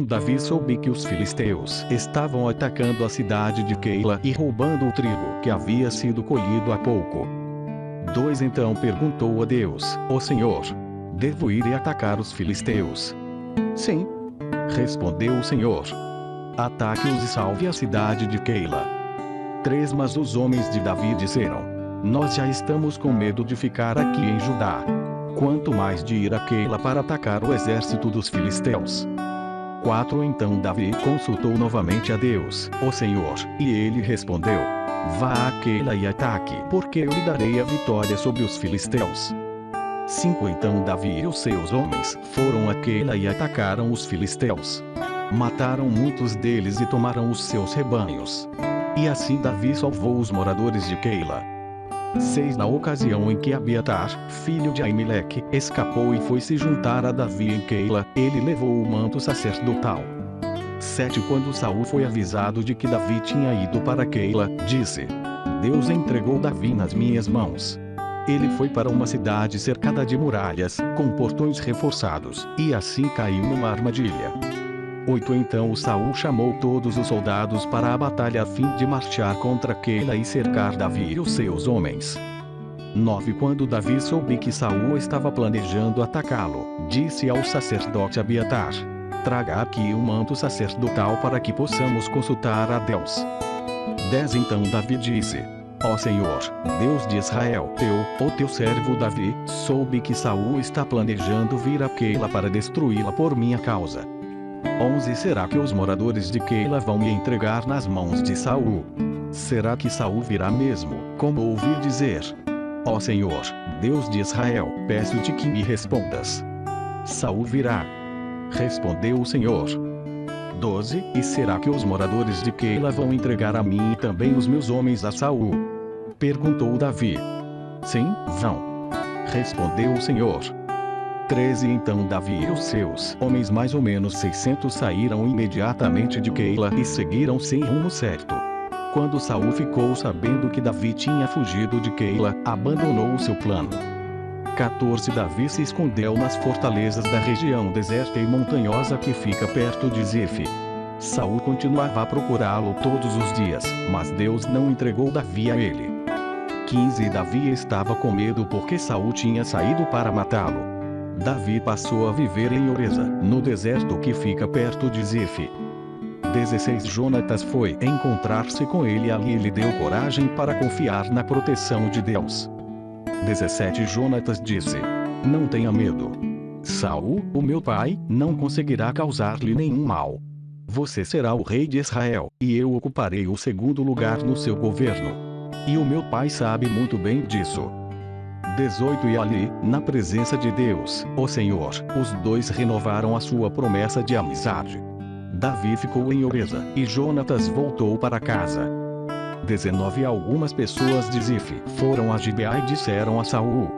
quando Davi soube que os filisteus estavam atacando a cidade de Keila e roubando o trigo que havia sido colhido há pouco. 2 Então perguntou a Deus: Ó Senhor, devo ir e atacar os filisteus? Sim, respondeu o Senhor. Ataque-os e salve a cidade de Keila. 3 Mas os homens de Davi disseram: Nós já estamos com medo de ficar aqui em Judá, quanto mais de ir a Keila para atacar o exército dos filisteus. 4 Então Davi consultou novamente a Deus, o Senhor, e ele respondeu: Vá a Keila e ataque, porque eu lhe darei a vitória sobre os filisteus. 5 Então Davi e os seus homens foram a Keila e atacaram os filisteus. Mataram muitos deles e tomaram os seus rebanhos. E assim Davi salvou os moradores de Keila. 6 Na ocasião em que Abiatar, filho de Aimeleque, escapou e foi se juntar a Davi em Keila, ele levou o manto sacerdotal. 7 Quando Saul foi avisado de que Davi tinha ido para Keila, disse: Deus entregou Davi nas minhas mãos. Ele foi para uma cidade cercada de muralhas, com portões reforçados, e assim caiu numa armadilha. 8 Então Saul chamou todos os soldados para a batalha a fim de marchar contra Keila e cercar Davi e os seus homens. 9 Quando Davi soube que Saul estava planejando atacá-lo, disse ao sacerdote Abiatar: Traga aqui o manto sacerdotal para que possamos consultar a Deus. 10 Então Davi disse: Ó Senhor, Deus de Israel, o teu servo Davi, soube que Saul está planejando vir a Keila para destruí-la por minha causa. 11 Será que os moradores de Keila vão me entregar nas mãos de Saul? Será que Saul virá mesmo, como ouvi dizer? Ó Senhor, Deus de Israel, peço-te que me respondas. Saul virá. Respondeu o Senhor. 12 E será que os moradores de Keila vão entregar a mim e também os meus homens a Saul? Perguntou Davi. Sim, vão. Respondeu o Senhor. 13 Então Davi e os seus homens, mais ou menos 600, saíram imediatamente de Keila e seguiram sem rumo certo. Quando Saul ficou sabendo que Davi tinha fugido de Keila, abandonou o seu plano. 14 Davi se escondeu nas fortalezas da região deserta e montanhosa que fica perto de Zife. Saul continuava a procurá-lo todos os dias, mas Deus não entregou Davi a ele. 15 Davi estava com medo porque Saul tinha saído para matá-lo. Davi passou a viver em Oreza, no deserto que fica perto de Zife. 16 Jonatas foi encontrar-se com ele ali e lhe deu coragem para confiar na proteção de Deus. 17 Jonatas disse: Não tenha medo. Saul, o meu pai, não conseguirá causar-lhe nenhum mal. Você será o rei de Israel, e eu ocuparei o segundo lugar no seu governo. E o meu pai sabe muito bem disso. 18 E ali, na presença de Deus, o Senhor, os dois renovaram a sua promessa de amizade. Davi ficou em Oreza, e Jonatas voltou para casa. 19 Algumas pessoas de Zife foram a Gibeá e disseram a Saul: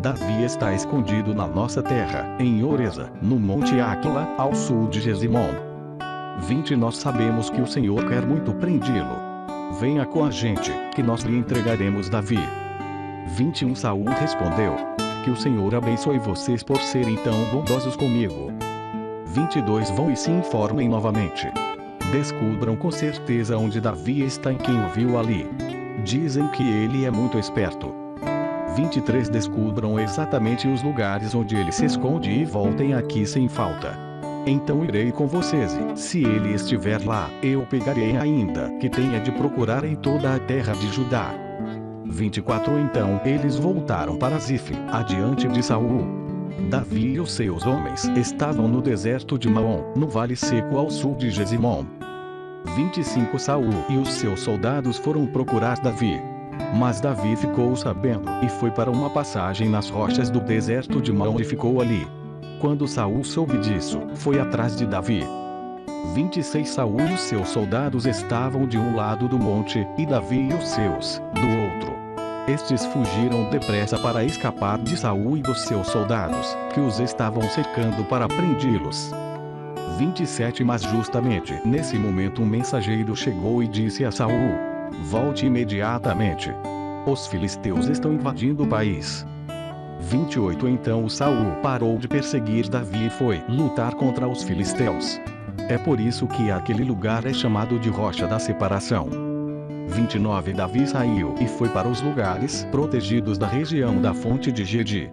Davi está escondido na nossa terra, em Oreza, no monte Áquila, ao sul de Gesimom. 20 Nós sabemos que o Senhor quer muito prendê-lo. Venha com a gente, que nós lhe entregaremos Davi. 21 Saul respondeu: Que o Senhor abençoe vocês por serem tão bondosos comigo. 22 Vão e se informem novamente. Descubram com certeza onde Davi está e quem o viu ali. Dizem que ele é muito esperto. 23 Descubram exatamente os lugares onde ele se esconde e voltem aqui sem falta. Então irei com vocês e, se ele estiver lá, eu pegarei ainda que tenha de procurar em toda a terra de Judá. 24 Então eles voltaram para Zife, adiante de Saul. Davi e os seus homens estavam no deserto de Maom, no vale seco ao sul de Gesimom. 25 Saul e os seus soldados foram procurar Davi. Mas Davi ficou sabendo e foi para uma passagem nas rochas do deserto de Maom e ficou ali. Quando Saul soube disso, foi atrás de Davi. 26 Saul e os seus soldados estavam de um lado do monte, e Davi e os seus, do outro. Estes fugiram depressa para escapar de Saul e dos seus soldados, que os estavam cercando para prendê-los. 27 Mas justamente nesse momento um mensageiro chegou e disse a Saul: Volte imediatamente. Os filisteus estão invadindo o país. 28 Então Saul parou de perseguir Davi e foi lutar contra os filisteus. É por isso que aquele lugar é chamado de Rocha da Separação. 29 Davi saiu e foi para os lugares protegidos da região da fonte de Gedi.